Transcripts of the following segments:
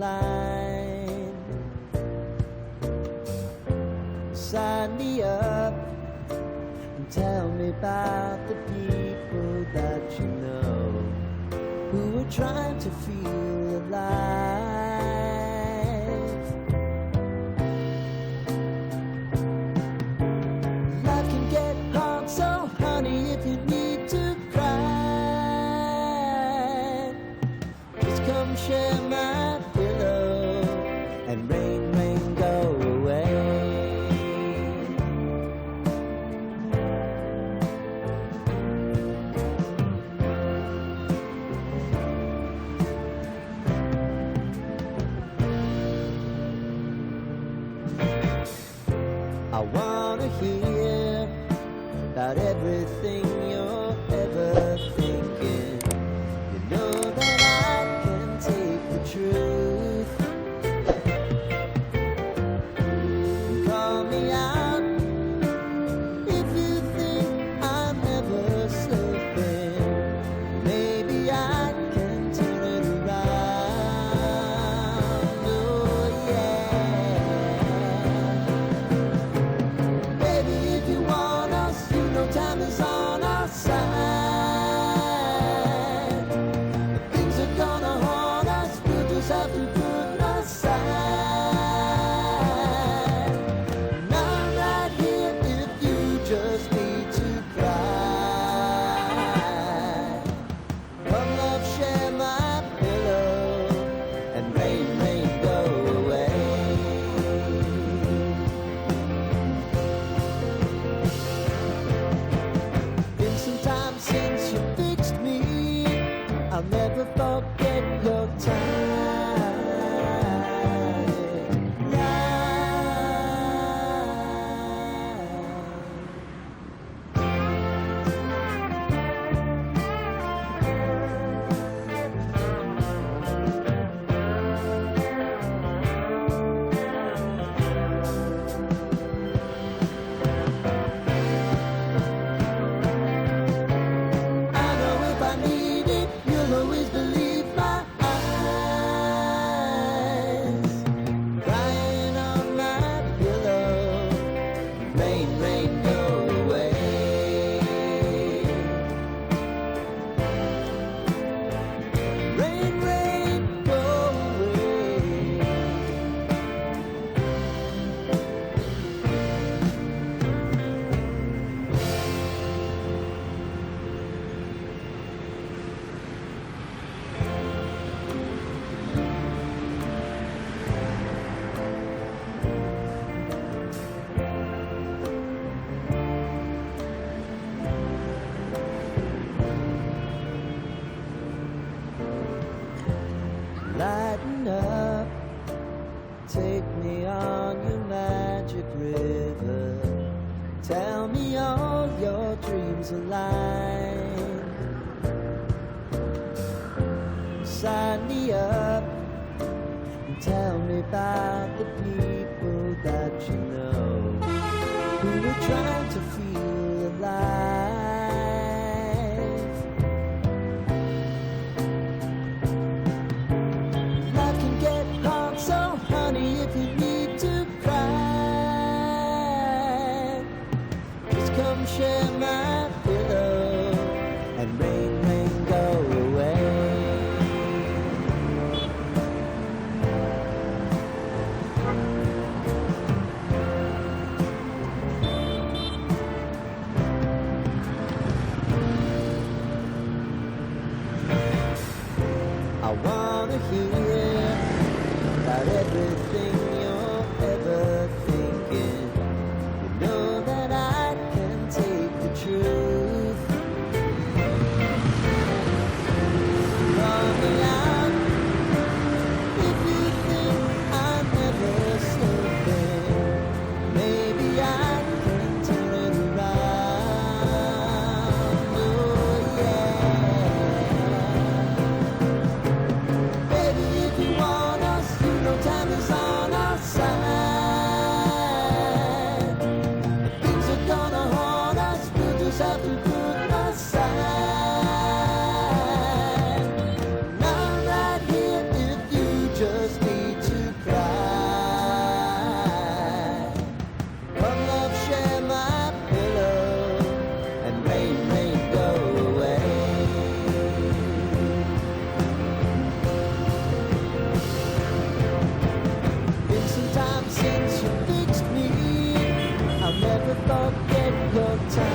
line. Sign me up and tell me about the people that you know who are trying to feel alive. Life can get hard, so honey, if you need to cry, just come share my pillow and rain, rain, go away. I wanna hear about everything you're ever thinking. You know that I can take the truth. Call me out if you think I'm ever slipping. Maybe I can turn it around. Oh yeah. Baby, if you want us, you know time is on our side. If things are gonna haunt us, we'll just have to put aside. And I'm right here if you just need to cry. Come love, share my pillow and rain, rain, go away. Been some time since you fixed me. I'll never forget your time. I know if I need it, you'll always believe my eyes. Crying on my pillow, rain, rain, go away. Rain, rain, go away. Lighten up, take me on your magic river. Tell me all your dreams align. Sign me up and tell me about the people that you know who are trying to feel alive. Life can get hard, so honey, if you need to cry, just come share my pillow and rain, rain, go away. I wanna hear about everything you're ever thinking. You know that I can take the truth. Call me out if you think I'm ever slipping. Maybe I can turn it around. Oh yeah. Baby, if you want us, you know time is on our side. If things are gonna haunt us, we'll just have to put aside. And I'm right here if you just need forget your time.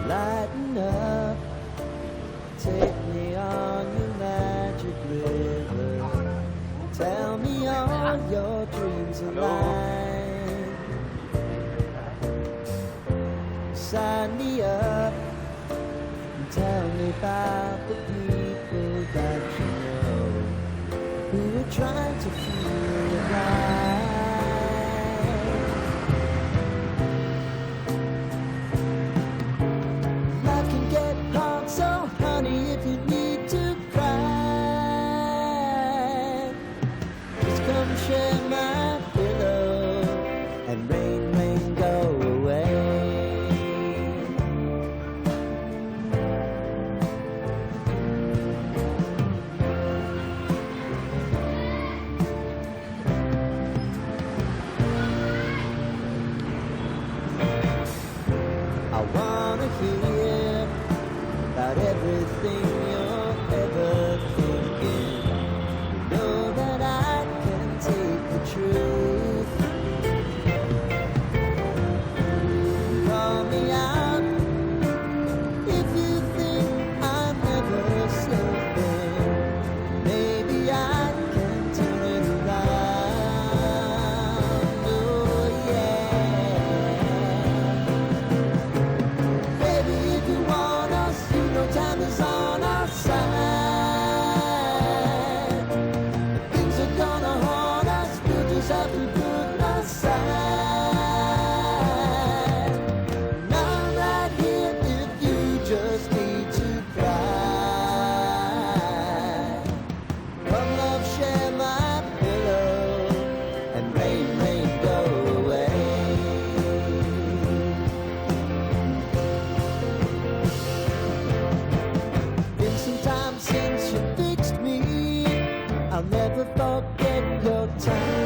Lighten up, take me on your magic river. Tell me all your dreams align. Sign me up and tell me about the people that you know who are trying to feel alive. So honey, if you need to cry, just come share my pillow and rain, rain, go away. I wanna hear about everything you're ever thinking. You know that I can take the truth. Call me out if you think I'm never sleeping. Maybe I can turn it around. Oh yeah. Baby, if you want us, you know time is on our side. Things are gonna haunt us, we'll just have to put aside. And I'm right here if you just need to cry. Come love, share my pillow and rain, rain, go away. Been some time since you fixed me. I'll never forget your time.